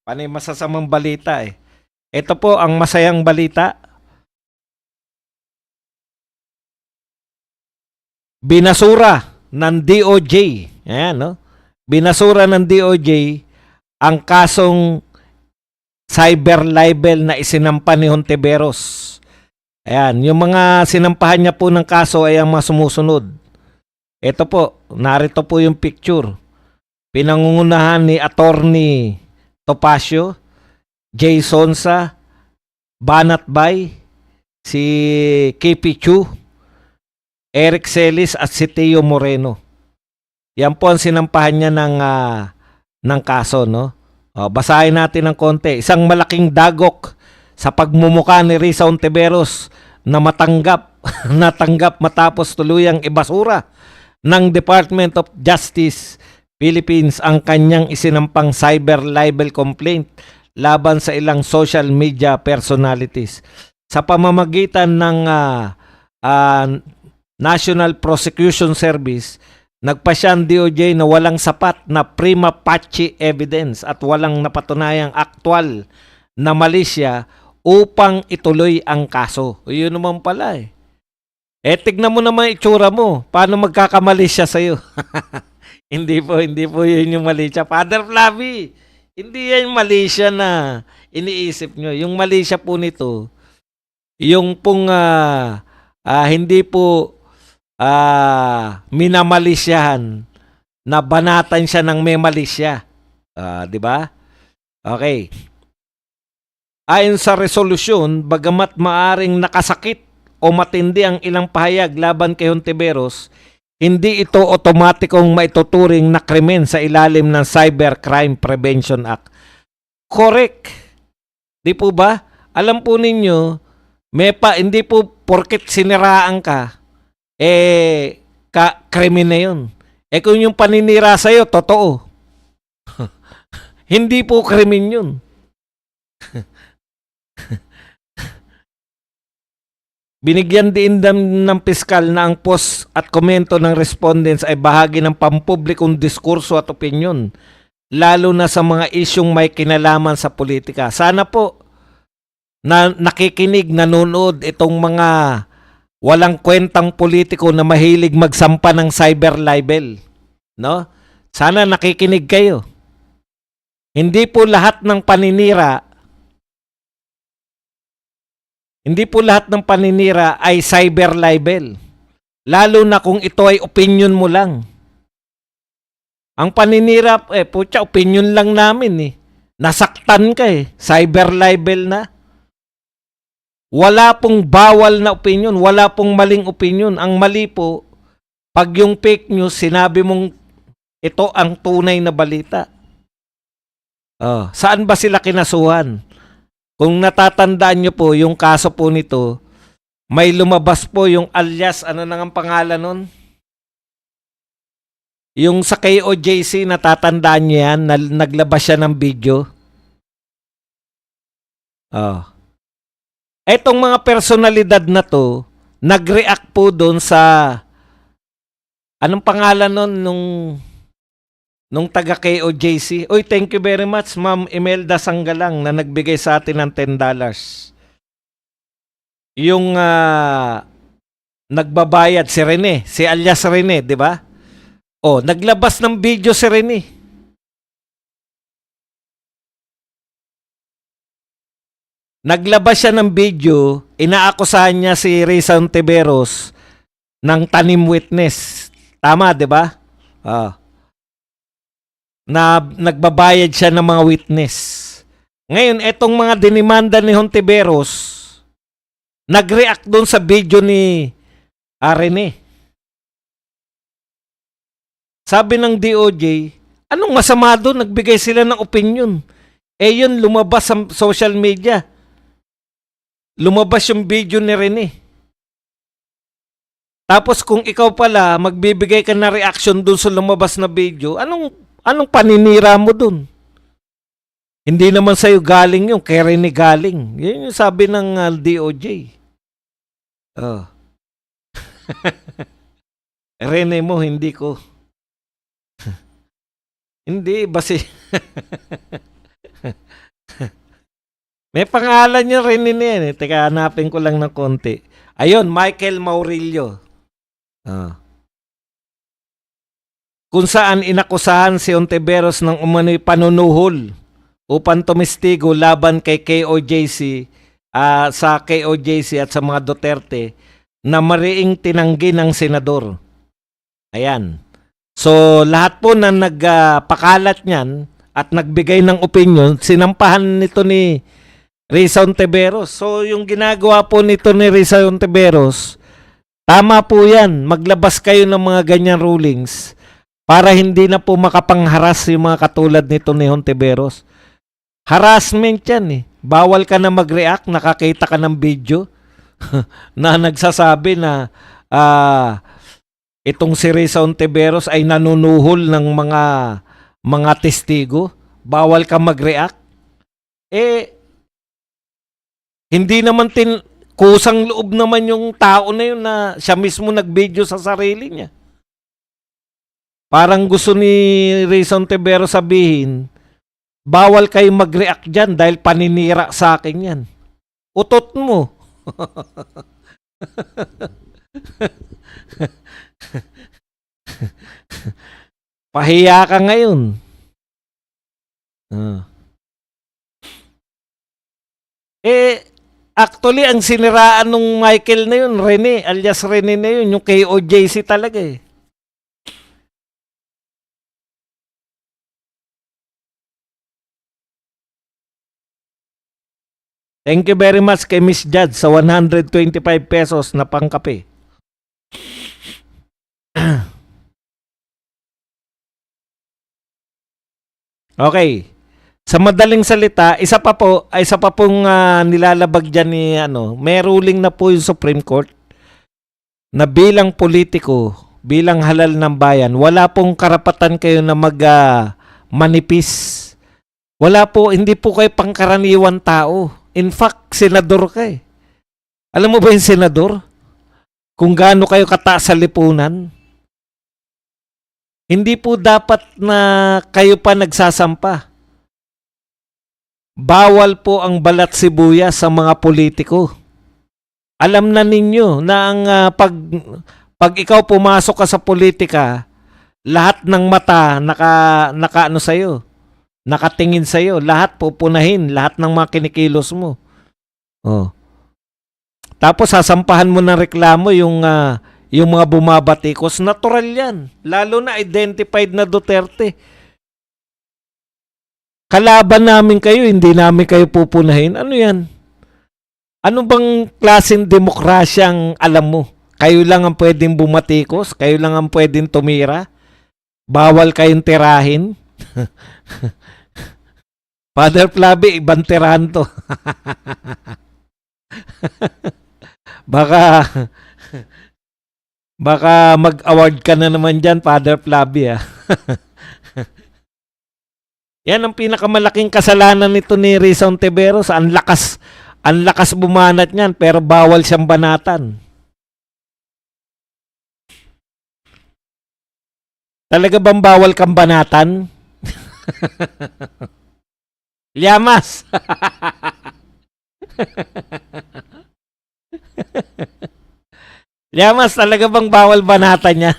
Panay masasamang balita eh. Ito po ang masayang balita. Binasura ng DOJ. Ayan, no? Binasura ng DOJ ang kasong cyber libel na isinampa ni Hontiveros. Ayan, yung mga sinampahan niya po ng kaso ay ang mga sumusunod. Ito po, narito po yung picture. Pinangungunahan ni Attorney Topacio, Jay Sonsa, Banat Bay, si KP Chu, Eric Celis at si Teo Moreno. Yan po ang sinampahan niya ng kaso, no? Basahin natin ng konti. Isang malaking dagok sa pagmumuka ni Risa Hontiveros na natanggap matapos tuluyang ibasura ng Department of Justice Philippines ang kanyang isinampang cyber libel complaint laban sa ilang social media personalities. Sa pamamagitan ng National Prosecution Service, nagpasya ang DOJ na walang sapat na prima facie evidence at walang napatunayang aktwal na malisya upang ituloy ang kaso. Yun naman pala eh. Tignan mo naman itsura mo. Paano magkakamali siya sa'yo? Hindi po yun yung mali siya. Father Flavi, hindi yan mali siya na iniisip nyo. Yung mali siya po nito, yung pong hindi po minamalisyahan na banatan siya ng may malisya. Di ba? Okay. Ayon sa resolusyon, bagamat maaring nakasakit o matindi ang ilang pahayag laban kay Hontiveros, hindi ito otomatikong maituturing na krimen sa ilalim ng Cybercrime Prevention Act. Correct. Di po ba? Alam po ninyo, hindi po porket siniraan ka, krimen na yun. Kung yung paninira sa'yo, totoo. Hindi po krimen yun. Binigyan din ng piskal na ang post at komento ng respondents ay bahagi ng pampublikong diskurso at opinyon, lalo na sa mga isyong may kinalaman sa politika. Sana po na nakikinig, nanonood itong mga walang kwentang politiko na mahilig magsampa ng cyber libel. No? Sana nakikinig kayo. Hindi po lahat ng paninira ay cyber libel. Lalo na kung ito ay opinion mo lang. Ang paninira, opinion lang namin eh. Nasaktan ka eh. Cyber libel na. Wala pong bawal na opinion. Wala pong maling opinion. Ang mali po, pag yung fake news, sinabi mong ito ang tunay na balita. Saan ba sila kinasuhan? Kung natatandaan nyo po, yung kaso po nito, may lumabas po yung alias, ano nang ang pangalan nun? Yung sa KOJC, natatandaan nyo yan, naglabas siya ng video. Etong mga personalidad na to, nag-react po doon sa, anong pangalan nun nung taga KOJC. Uy, thank you very much, Ma'am Imelda Sanggalang na nagbigay sa atin ng $10. Yung nagbabayad si Rene, si alias Rene, di ba? Naglabas ng video si Rene. Naglabas siya ng video, inaakusahan niya si Risa Hontiveros ng tanim witness. Tama, di ba? Na nagbabayad siya ng mga witness. Ngayon, etong mga dinimanda ni Hontiveros, nag-react doon sa video ni Rene. Sabi ng DOJ, anong masama doon? Nagbigay sila ng opinion. Yun, lumabas sa social media. Lumabas yung video ni Rene. Tapos kung ikaw pala, magbibigay ka na reaction doon sa lumabas na video, anong paninira mo dun? Hindi naman sa'yo galing yung kay Rene galing. Yan yung sabi ng DOJ. Rene mo, hindi ko. Hindi, basi. May pangalan niya rin yan eh. Teka, hanapin ko lang ng konti. Ayun, Michael Maurilio. Ah. Kung saan inakusahan si Ontiveros ng umano'y panunuhol upang tumistigo laban kay KOJC, sa KOJC at sa mga Duterte na mariing tinanggi ng senador. Ayan. So, lahat po na nagpakalat niyan at nagbigay ng opinion, sinampahan nito ni Risa Ontiveros. So, yung ginagawa po nito ni Risa Ontiveros, tama po yan. Maglabas kayo ng mga ganyan rulings para hindi na po makapangharas yung mga katulad nito ni Ontiveros. Harassment yan eh. Bawal ka na mag-react, nakakita ka ng video na nagsasabi na itong si Risa Ontiveros ay nanunuhol ng mga testigo. Bawal ka mag-react. Hindi naman kusang loob naman yung tao na yun na siya mismo nag-video sa sarili niya. Parang gusto ni Risa Ontiveros sabihin, bawal kayo mag-react dyan dahil paninira sa akin yan. Utot mo. Pahiya ka ngayon. Actually, ang siniraan nung Michael na yun, Rene, alias Rene na yun, yung KOJC talaga eh. Thank you very much kay Miss Judge sa 125 pesos na pangkape. Okay. Sa madaling salita, isa pa pong nilalabag diyan ni may ruling na po yung Supreme Court na bilang politiko, bilang halal ng bayan, wala pong karapatan kayo na manipis. Wala po, hindi po kayo pangkaraniwan tao. In fact, senador ka eh. Alam mo ba yung senador? Kung gaano kayo kataas sa lipunan? Hindi po dapat na kayo pa nagsasampa. Bawal po ang balat sibuyas sa mga politiko. Alam na ninyo na ang pag ikaw pumasok ka sa politika, lahat ng mata nakaano sa'yo. Nakatingin sa'yo. Lahat pupunahin. Lahat ng mga kinikilos mo. Oh. Tapos sasampahan mo ng reklamo yung mga bumabatikos. Natural yan. Lalo na identified na Duterte. Kalaban namin kayo, hindi namin kayo pupunahin. Ano yan? Ano bang klaseng demokrasyang alam mo? Kayo lang ang pwedeng bumatikos? Kayo lang ang pwedeng tumira? Bawal kayong tirahin? Father Flavi, ibang tirahan to. Baka mag-award ka na naman dyan, Father Flavi. Yan ang pinakamalaking kasalanan nito ni Risa Ontiveros. Ang lakas bumanat niyan, pero bawal siyang banatan. Talaga bang bawal kang banatan? Llamas. Llamas, talaga bang bawal banatan niya?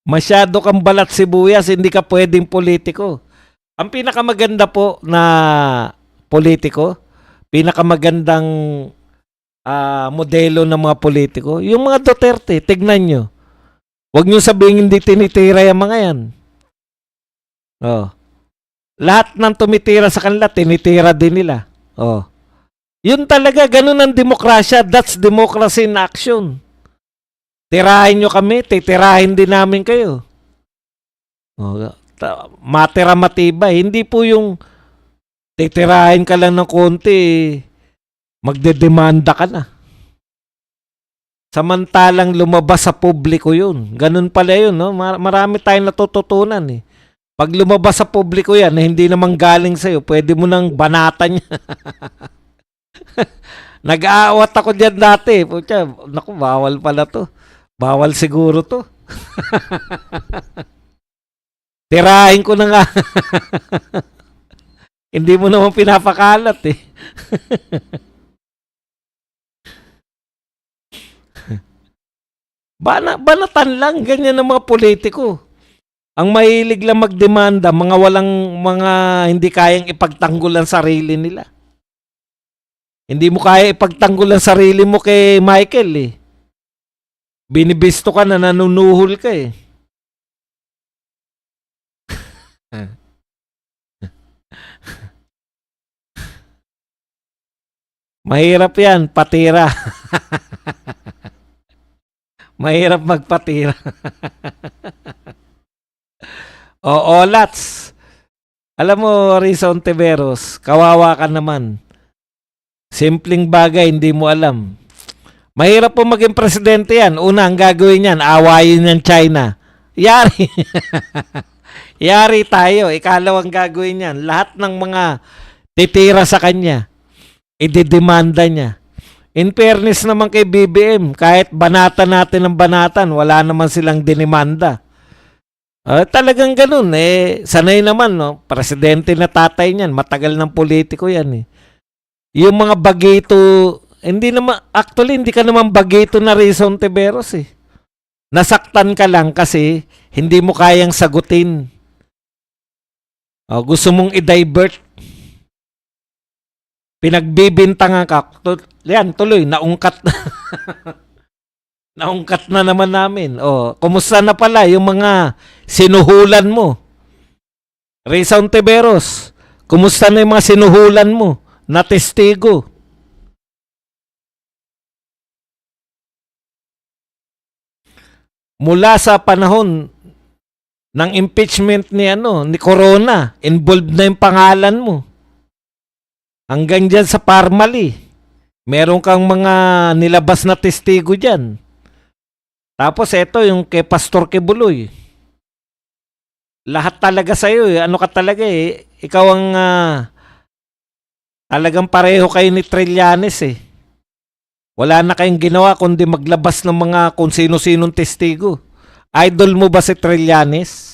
Masyado kang balat sibuyas, hindi ka pwedeng politiko. Ang pinakamaganda po na politiko, pinakamagandang modelo ng mga politiko, yung mga Duterte, tignan nyo. Huwag nyo sabihin hindi tinitira yung mga yan. Oh. Lahat ng tumitira sa kanila, tinitira din nila. Oh. Yun talaga, ganun ang demokrasya. That's democracy in action. Tirahin nyo kami, titirahin din namin kayo. Oh, matira matibay. Hindi po yung titirahin ka lang ng konti, magdedemanda ka na. Samantalang lumabas sa publiko yun. Ganun pala yun, no? Marami tayong natututunan eh. Pag lumabas sa publiko yan, na hindi naman galing sa'yo, pwede mo nang banatan yan. Nag-aawat ako dyan dati. Pucha, naku, bawal pala to. Bawal siguro to. Tirahin ko na nga. Hindi mo naman pinapakalat eh. Banatan lang, ganyan ang mga politiko. Ang mahilig lang magdemanda, mga hindi kayang ipagtanggol ang sarili nila. Hindi mo kaya ipagtanggol ang sarili mo kay Michael eh. Binibisto ka na, nanunuhol ka eh. Mahirap yan, patira. Mahirap magpatira. Oo, Lats. Alam mo, Risa Ontiveros, kawawa ka naman. Simpleng bagay, hindi mo alam. Mahirap po maging presidente yan. Una, ang gagawin yan, awayin yan China. Yari. Yari tayo. Ikalawang gagawin yan. Lahat ng mga titira sa kanya, ididemanda niya. In fairness naman kay BBM, kahit banatan natin ng banatan, wala naman silang dinimanda. Talagang ganun. Sanay naman, no? Presidente na tatay niyan. Matagal ng politiko yan eh. Yung mga bagito, actually, hindi ka naman bagito na Risa Ontiveros eh. Nasaktan ka lang kasi hindi mo kayang sagutin. Gusto mong i-divert. Pinagbibintangan ka. Yan, tuloy, naungkat na. Naungkat na naman namin. Kumusta na pala yung mga sinuhulan mo? Risa Ontiveros, kumusta na yung mga sinuhulan mo na testigo? Mula sa panahon ng impeachment ni Corona, involved na yung pangalan mo. Hanggang dyan sa Parmali, meron kang mga nilabas na testigo dyan. Tapos eto yung kay Pastor Kibuloy. Lahat talaga sa'yo eh. Ano ka talaga eh. Ikaw ang talagang pareho kayo ni Trillanes eh. Wala na kayong ginawa kundi maglabas ng mga kung sino-sinong testigo. Idol mo ba si Trillanes?